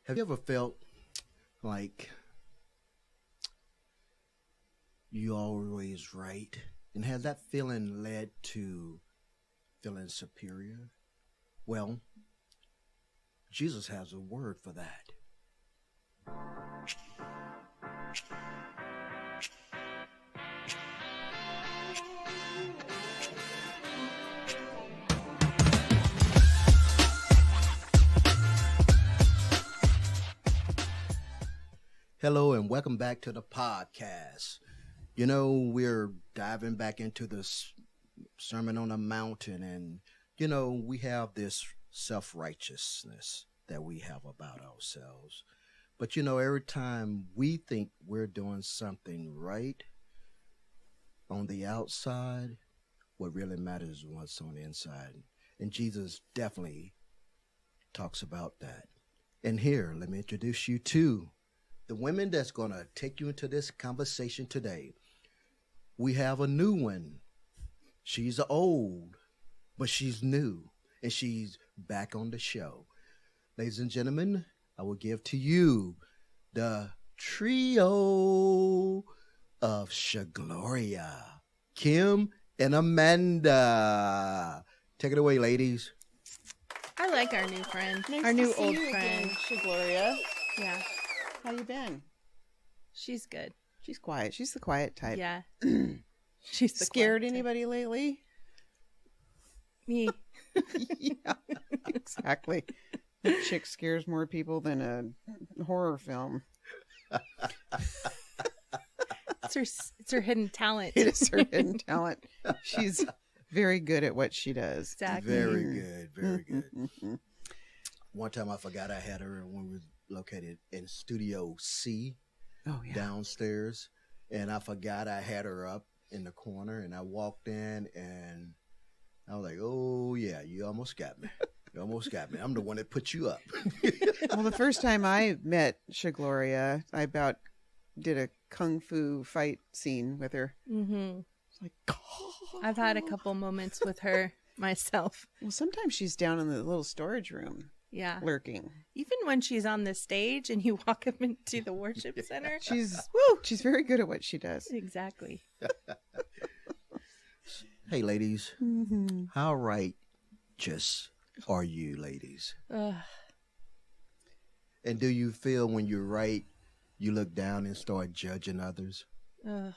Have you ever felt like you always right? And has that feeling led to feeling superior? Well, Jesus has a word for that. Hello, and welcome back to the podcast. We're diving back into this Sermon on the Mountain, and, we have this self righteousness that we have about ourselves. But, every time we think we're doing something right on the outside, what really matters is what's on the inside. And Jesus definitely talks about that. And here, let me introduce you to the women that's going to take you into this conversation today. We have a new one. She's old, but she's new, and she's back on the show. Ladies and gentlemen, I will give to you the trio of Shagloria, Kim and Amanda. Take it away, ladies. I like our new friend, Nice our to new see old you friend. again, Gloria. Yeah, How you been? she's good. She's quiet. She's the quiet type. Yeah, she's the Scared quiet type. anybody lately? Me. Yeah, exactly. That chick scares more people than a horror film. It's her hidden talent. It is her hidden talent. She's very good at what she does. Exactly. Very good, very good. One time I forgot I had her when we were located in Studio C Oh yeah. downstairs, and I forgot I had her up in the corner, and I walked in, and I was like, oh yeah, you almost got me. You almost got me. I'm the one that put you up. Well, the first time I met Shagloria, I about did a kung fu fight scene with her. Mm-hmm. It's like, I've had a couple moments with her myself. Well, sometimes she's down in the little storage room Yeah. lurking. Even when she's on the stage and you walk up into the worship center. She's very good at what she does. Exactly. Hey, ladies, Mm-hmm. how righteous are you, ladies? Ugh. And do you feel when you're right, you look down and start judging others? Ugh.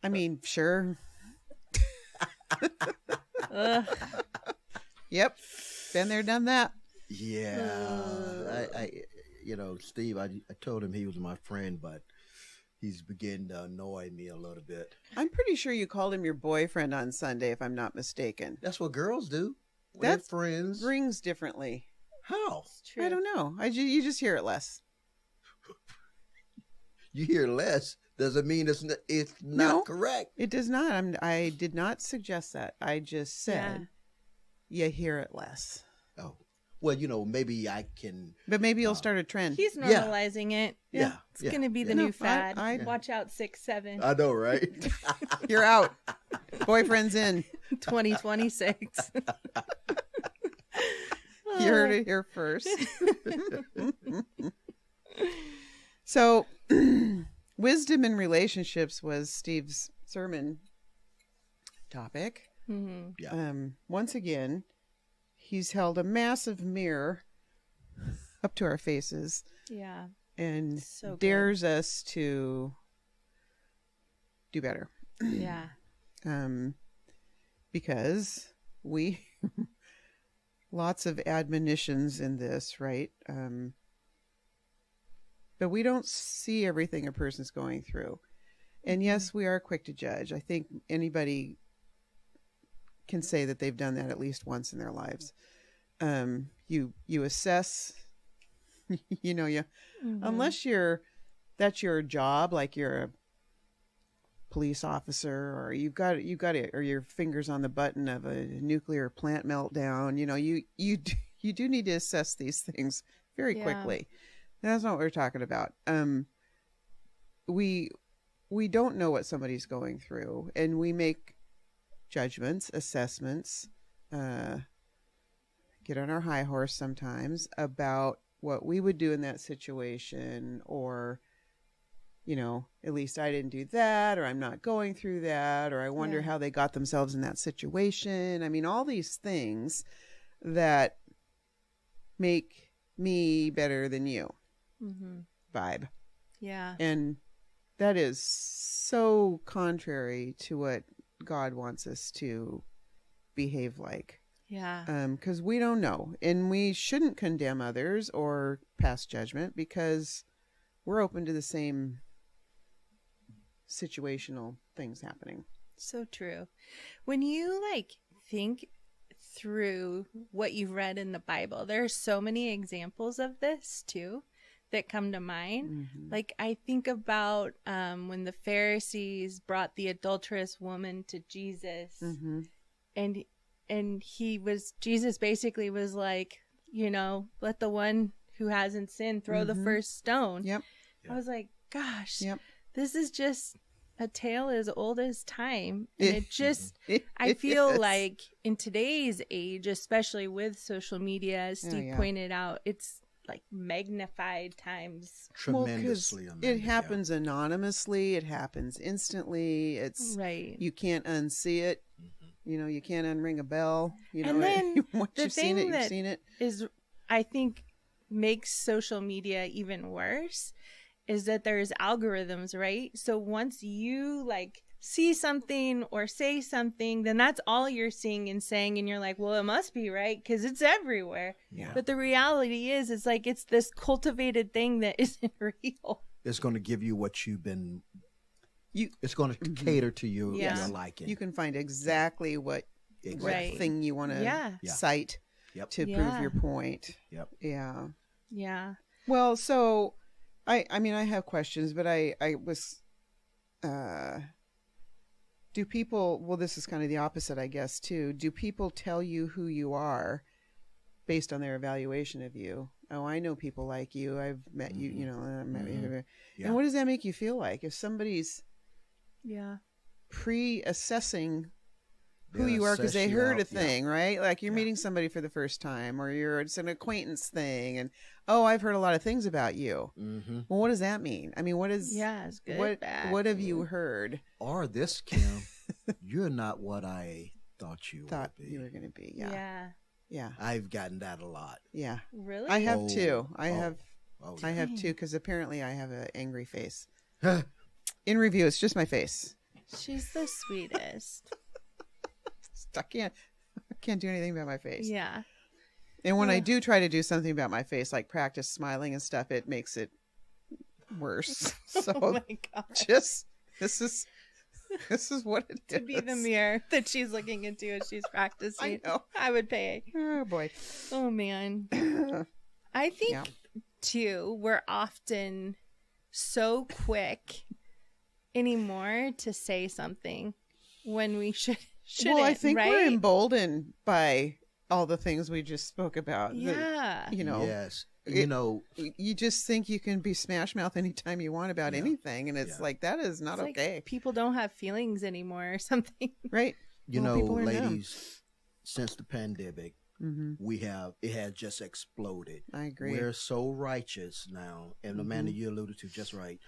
I mean, sure. Ugh. Yep. Been there, done that. Yeah, Steve, I told him he was my friend, but he's beginning to annoy me a little bit. I'm pretty sure you called him your boyfriend on Sunday, if I'm not mistaken. That's what girls do. That's They're friends. Rings differently. How? It's true. I don't know. You just hear it less. You hear less doesn't mean it's not No. correct. It does not. I did not suggest that. I just said you hear it less. Oh, well, maybe I can. But maybe you'll start a trend. He's normalizing it. Yeah, It's yeah, going to be the yeah. new No, fad. I- Watch out, 6'7", I know, right? You're out. Boyfriend's in. 2026. You heard it here first. So, wisdom in relationships was Steve's sermon topic. Mm-hmm. Yeah. Once again, he's held a massive mirror up to our faces Yeah. and So good. dares us to do better. Yeah. Because we lots of admonitions in this, right? But we don't see everything a person's going through. And yes, we are quick to judge. I think anybody can say that they've done that at least once in their lives. You assess, Mhm. unless that's your job, like you're a police officer, or you've got it, or your fingers on the button of a nuclear plant meltdown. You do need to assess these things very Yeah. quickly. And that's not what we're talking about. We don't know what somebody's going through, and we make judgments, assessments, get on our high horse sometimes about what we would do in that situation, or, at least I didn't do that, or I'm not going through that, or I wonder Yeah. how they got themselves in that situation. I mean, all these things that make me better than you Mm-hmm. vibe. Yeah. And that is so contrary to what God wants us to behave like. Yeah. Because we don't know, and we shouldn't condemn others or pass judgment, because we're open to the same situational things happening. So true. When you think through what you've read in the Bible, there are so many examples of this too that come to mind. Mm-hmm. Like I think about when the Pharisees brought the adulterous woman to Jesus, Mm-hmm. and Jesus basically was like, let the one who hasn't sinned throw the Mhm. first stone. Yep. I was like, gosh, Yep. this is just a tale as old as time. And it just, I It feel is. like in today's age, especially with social media, as Oh, Steve yeah. pointed out, it's like magnified times. Well, 'cause Tremendously. it happens anonymously. It happens instantly. It's Right. you can't unsee it. You can't unring a bell. And then once the you've seen thing it, you've that seen it. is, I think, makes social media even worse is that there's algorithms, right? So once you see something or say something, then that's all you're seeing and saying, and you're like, well, it must be right because it's everywhere. Yeah. But the reality is, it's like it's this cultivated thing that isn't real. It's going to give you what you've been. You- It's going to Mhm. cater to your Yeah. liking. You can find exactly what Right. thing you want to Yeah. Yeah. cite Yep. to Yeah. prove your point. Yep. Yeah. Yeah. Well, so I mean, I have questions, but I was, do people, well, this is kind of the opposite, I guess, too. Do people tell you who you are based on their evaluation of you? Oh, I know people like you. I've met you, I've met you. Yeah. And what does that make you feel like? If somebody's Yeah. pre-assessing who They'll you are because assess they you heard a out. Yeah. thing, right? Like you're Yeah. meeting somebody for the first time, or it's an acquaintance thing, and oh, I've heard a lot of things about you. Mm-hmm. Well, what does that mean? I mean, what is Yeah. It's good. what bad. what have you heard? Or this, Kim, you're not what I thought you Thought would be. you were going to be? Yeah. Yeah, yeah, I've gotten that a lot. yeah. Really? I have Oh, too. I oh, have Oh, I yeah. have too, because apparently I have an angry face. In review, it's just my face. She's the sweetest. I can't do anything about my face. Yeah. And when I Ugh. do try to do something about my face, like practice smiling and stuff, it makes it worse. So Oh my God. just this is what it is. To be the mirror that she's looking into as she's practicing. I know. I would pay. Oh boy. Oh man. I think Yeah. too, we're often so quick anymore to say something when we shouldn't. Well, I think right? we're emboldened by all the things we just spoke about. Yeah. Yes. it- You know, You just think you can be smash mouth anytime you want about Yeah. anything, and it's Yeah. like that is not It's like okay, people don't have feelings anymore or something. right? you Well, know, people are numb. ladies, since the pandemic, Mm-hmm. it has just exploded. I agree. We're so righteous now, and Amanda, Mhm. you alluded to just right,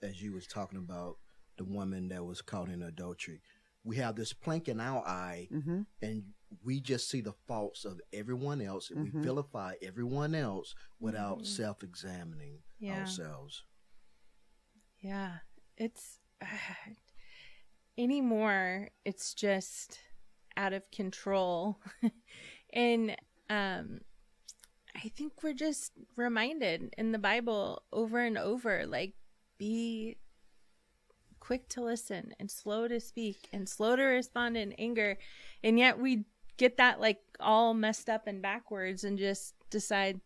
as you was talking about the woman that was caught in adultery. We have this plank in our eye, Mm-hmm. and we just see the faults of everyone else, and Mhm. we vilify everyone else without Mhm. self-examining Yeah. ourselves. Yeah. It's anymore, it's just out of control. And I think we're just reminded in the Bible over and over, like, be quick to listen and slow to speak and slow to respond in anger. And yet we get that like all messed up and backwards and just decide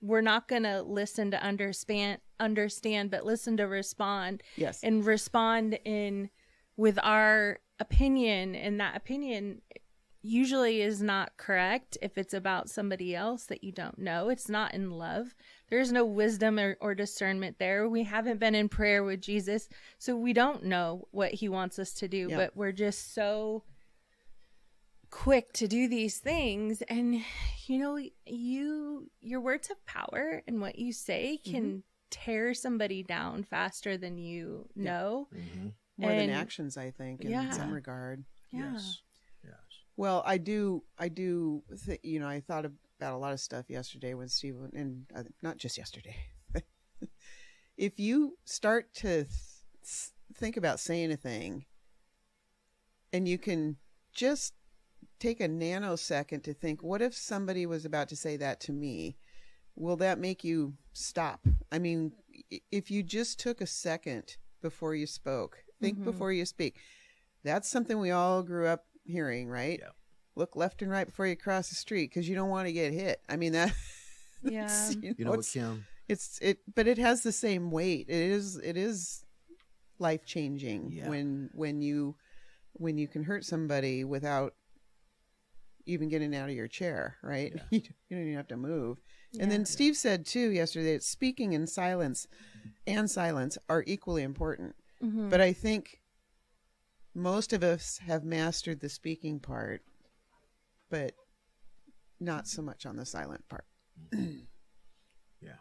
we're not going to listen to understand, but listen to respond, Yes. and respond in with our opinion. And that opinion usually is not correct if it's about somebody else that you don't know. It's not in love. There's no wisdom or discernment there. We haven't been in prayer with Jesus, so we don't know what he wants us to do. Yeah. But we're just so quick to do these things, and your words have power, and what you say can tear somebody down faster than you know. Mm-hmm. More than And- actions, I think, in Yeah. some regard. Yeah. Yes. Yes. Well, I thought about a lot of stuff yesterday when Steve, and not just yesterday. If you start to think about saying a thing, and you can just take a nanosecond to think, what if somebody was about to say that to me? Will that make you stop? I mean, if you just took a second before you spoke, think before you speak. That's something we all grew up hearing, right? Yeah. Look left and right before you cross the street because you don't want to get hit. I mean, Yeah. You know what, Kim? but it has the same weight. It is life changing Yeah. when you can hurt somebody without even getting out of your chair, right? Yeah. You don't even have to move. Yeah. And then Steve said too yesterday that speaking and silence are equally important. Mhm. But I think most of us have mastered the speaking part, but not so much on the silent part. Yeah.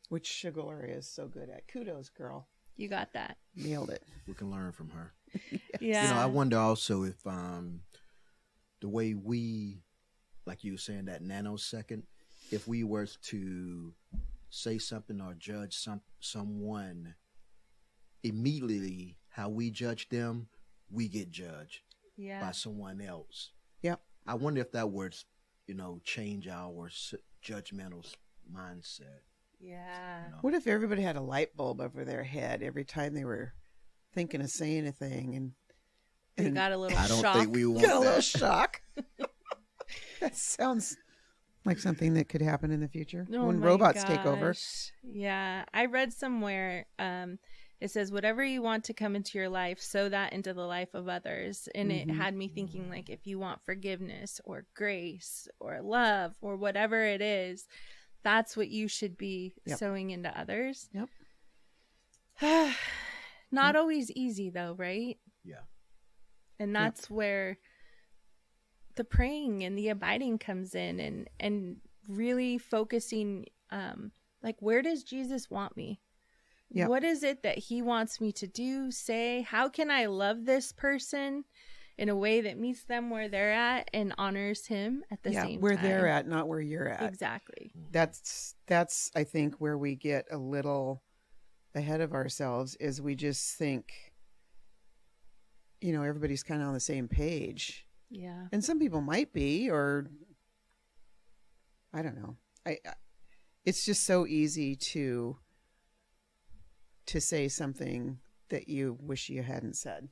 Which Shigori is so good at. Kudos, girl. You got that. Nailed it. We can learn from her. Yeah. You know, I wonder also if the way we, like you were saying, that nanosecond, if we were to say something or judge someone immediately, how we judge them, we get judged by Yeah. someone else. Yep. I wonder if that would, change our judgmental mindset. Yeah. You know? What if everybody had a light bulb over their head every time they were thinking of saying a thing and We got a little I don't shock. think we want get a little that. shock? That sounds like something that could happen in the future Oh when my robots take over. gosh. Yeah. I read somewhere, it says, whatever you want to come into your life, sow that into the life of others. And it had me thinking, like, if you want forgiveness or grace or love or whatever it is, that's what you should be Yep. sowing into others. Yep. Not always easy, though, right? Yeah. And that's where the praying and the abiding comes in, and really focusing, like, where does Jesus want me? Yep. What is it that he wants me to do, say? How can I love this person in a way that meets them where they're at and honors him at the same where time? they're at, not where you're at. Exactly. That's I think where we get a little ahead of ourselves is we just think, everybody's kind of on the same page. Yeah. And some people might be, or I don't know. It's just so easy to say something that you wish you hadn't said,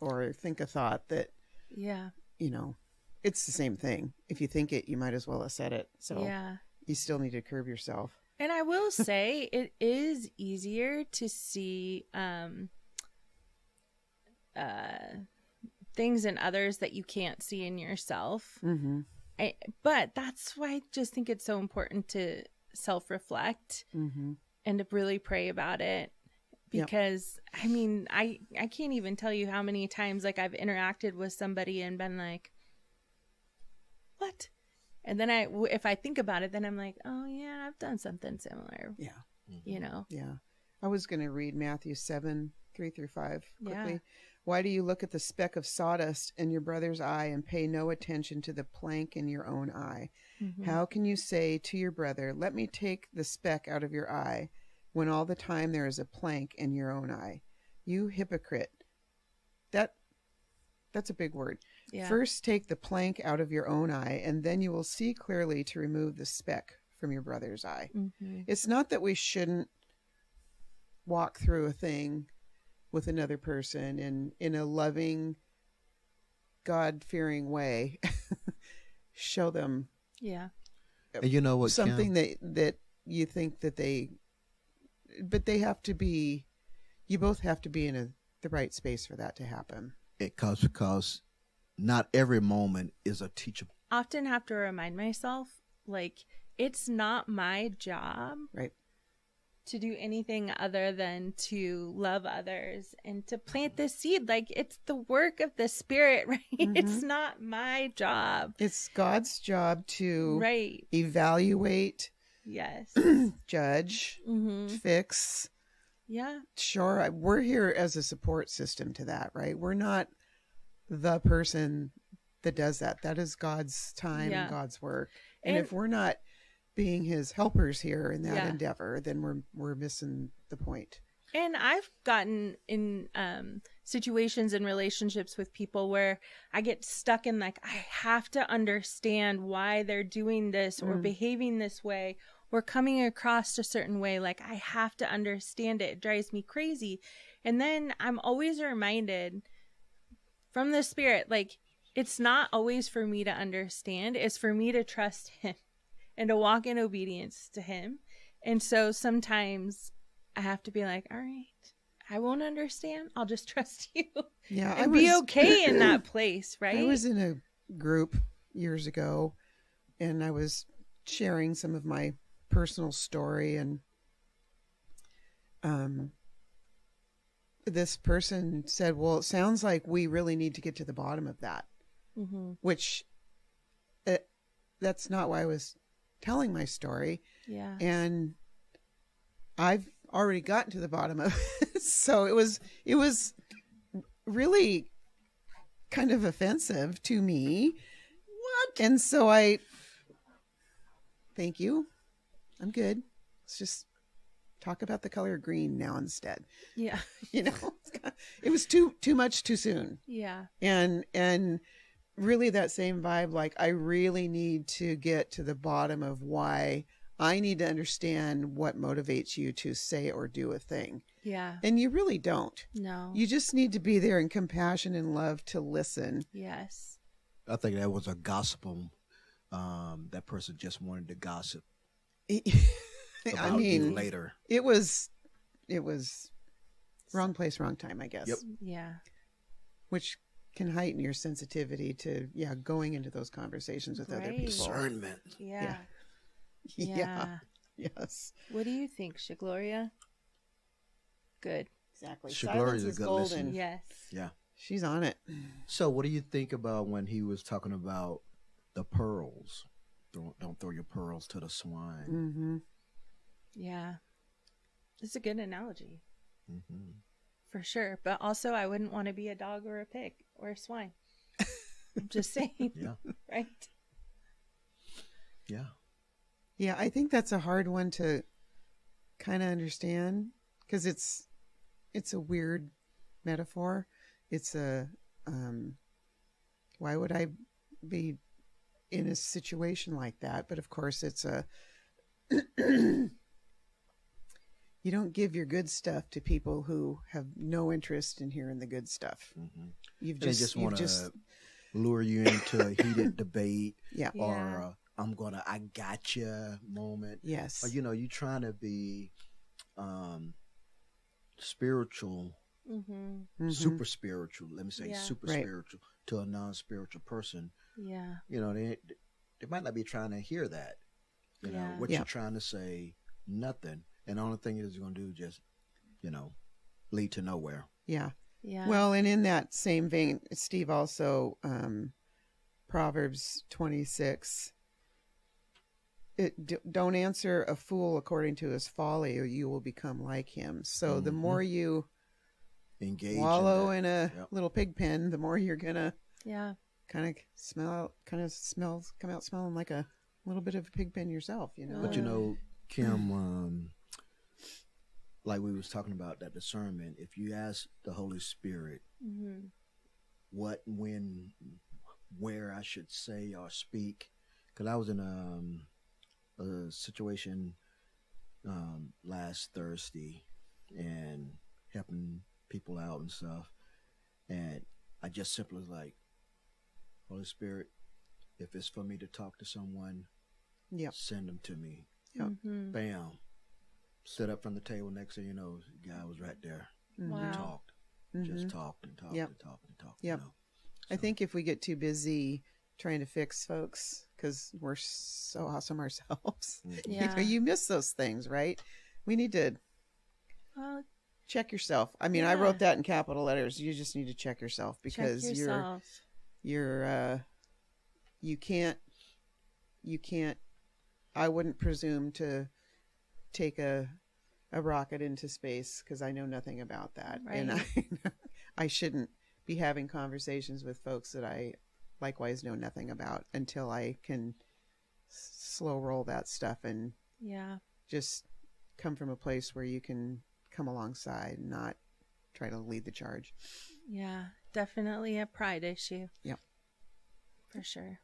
or think a thought that, Yeah. it's the same thing. If you think it, you might as well have said it. So Yeah. you still need to curb yourself. And I will say it is easier to see things in others that you can't see in yourself. Mm-hmm. But that's why I just think it's so important to self-reflect Mm-hmm. and to really pray about it. Yep. Because, I mean, I can't even tell you how many times, like, I've interacted with somebody and been like, what? And then if I think about it, then I'm like, oh, yeah, I've done something similar, Yeah. Yeah. I was going to read Matthew 7:3-5 quickly. Yeah. Why do you look at the speck of sawdust in your brother's eye and pay no attention to the plank in your own eye? Mhm. How can you say to your brother, let me take the speck out of your eye, when all the time there is a plank in your own eye? You hypocrite. That's a big word. Yeah. First take the plank out of your own eye, and then you will see clearly to remove the speck from your brother's eye. Mhm. It's not that we shouldn't walk through a thing with another person in a loving, God-fearing way. Show them And you know what, something Kim? that you think that but they have to be, you both have to be in the right space for that to happen. Because not every moment is a teachable. Often have to remind myself, like, it's not my job Right. to do anything other than to love others and to plant this seed. Like, it's the work of the Spirit, right? It's not my job. It's God's job to Right. evaluate, Yes. judge, fix. Yeah. Sure, we're here as a support system to that, right? We're not the person that does that. That is God's time Yeah. and God's work. And And- if we're not being his helpers here in that Yeah. endeavor, then we're missing the point. And I've gotten in situations and relationships with people where I get stuck in, like, I have to understand why they're doing this or behaving this way or coming across a certain way. Like, I have to understand it. It drives me crazy. And then I'm always reminded from the Spirit, like, it's not always for me to understand. It's for me to trust Him and to walk in obedience to Him. And so sometimes I have to be like, all right, I won't understand. I'll just trust you. Yeah, And be okay in that place, right? I was in a group years ago, and I was sharing some of my personal story, and this person said, well, it sounds like we really need to get to the bottom of that, which that's not why I was telling my story. Yeah. And I've already gotten to the bottom of it. So it was really kind of offensive to me. What? And so thank you. I'm good. Let's just talk about the color green now instead. Yeah. You know, it was too much too soon. Yeah. And really that same vibe, like, I really need to get to the bottom of why. I need to understand what motivates you to say or do a thing. Yeah. And you really don't. No. You just need to be there in compassion and love to listen. Yes. I think that was a gospel. That person just wanted to gossip I about you mean, later. it was wrong place, wrong time, I guess. Yep. Yeah. Which can heighten your sensitivity to, going into those conversations with other Right. people. Discernment. Yeah. Yeah. Yeah. Yes. What do you think, Shagloria? Good. Exactly. Shagloria's Silence a is good golden. listener. Yes. Yeah. She's on it. So, what do you think about when he was talking about the pearls? Don't throw your pearls to the swine. Mm-hmm. Yeah. It's a good analogy. Mm-hmm. For sure. But also, I wouldn't want to be a dog or a pig or a swine. I'm just saying. Yeah. Right? Yeah. Yeah, I think that's a hard one to kind of understand because it's a weird metaphor. It's why would I be in a situation like that? But of course, it's you don't give your good stuff to people who have no interest in hearing the good stuff. Mm-hmm. You've They just want to just lure you into a heated debate yeah. Yeah. or I gotcha moment. Yes. Or, you trying to be spiritual, Mm-hmm. Mhm. super spiritual. Let me say Yeah. super Right. spiritual to a non-spiritual person. Yeah. They might not be trying to hear that. Yeah. What Yeah. you're trying to say, nothing. And the only thing it's going to do is just, lead to nowhere. Yeah. Yeah. Well, and in that same vein, Steve also, Proverbs 26, don't answer a fool according to his folly or you will become like him. So the Mhm. more you Engage wallow in in a Yep. little pig pen, the more you're going to yeah. come out smelling like a little bit of a pig pen yourself, But Kim, like we was talking about that discernment, if you ask the Holy Spirit Mm-hmm. what, when, where I should say or speak, because I was in a situation last Thursday and helping people out and stuff, and I just simply was like, Holy Spirit, if it's for me to talk to someone, Yep. send them to me. Yep. Mm-hmm. Bam. Stood up from the table. Next thing you know, the guy was right there. Mhm. Wow. Talked. Mhm. Just talked and talked Yep. and talked and talked. Yep. I So, think if we get too busy trying to fix folks because we're so awesome ourselves, Mhm. Yeah. you miss those things, right? We need to Well, check yourself. I mean, I Yeah. wrote that in capital letters. You just need to check yourself because check yourself. you can't I wouldn't presume to take a rocket into space because I know nothing about that. And I shouldn't be having conversations with folks that I likewise know nothing about until I can slow roll that stuff and Yeah. just come from a place where you can come alongside and not try to lead the charge. Yeah. Definitely a pride issue. Yep. For sure.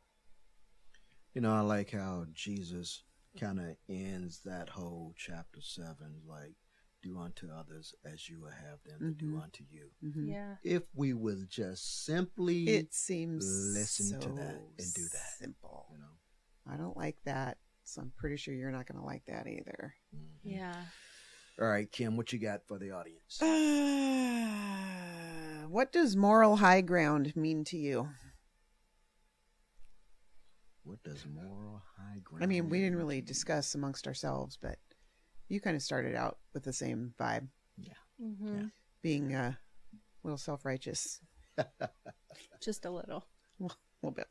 You know, I like how Jesus kind of ends that whole chapter 7, like, do unto others as you would have them to do unto you. Mm-hmm. Yeah. If we would just simply, It seems listen to so that and do that. simple. you know. I don't like that, so I'm pretty sure you're not going to like that either. Mhm. Yeah. All right, Kim, what you got for the audience? What does moral high ground mean to you? What does moral high ground I mean, we didn't mean really to you? discuss amongst ourselves, but you kind of started out with the same vibe, Mm-hmm. Yeah. being a little self-righteous, Just a little. a little bit.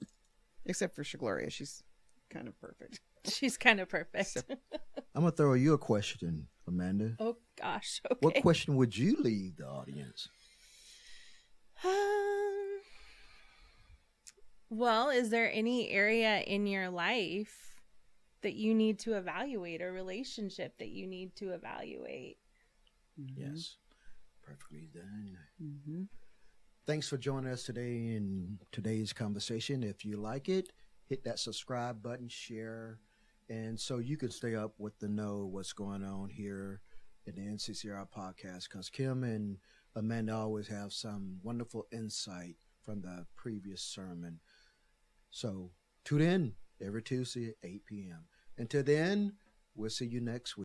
Except for Shagloria, she's kind of perfect. She's kind of perfect. So- I'm gonna throw you a question, Amanda. Oh gosh. Okay. What question would you leave the audience? Well, is there any area in your life that you need to evaluate, or relationship that you need to evaluate? Yes, perfectly done. Mm-hmm. Thanks for joining us today in today's conversation. If you like it, hit that subscribe button, share, and so you can stay up with the know what's going on here in the NCCR podcast, because Kim and Amanda always have some wonderful insight from the previous sermon. So tune in every Tuesday at 8 p.m. Until then, we'll see you next week.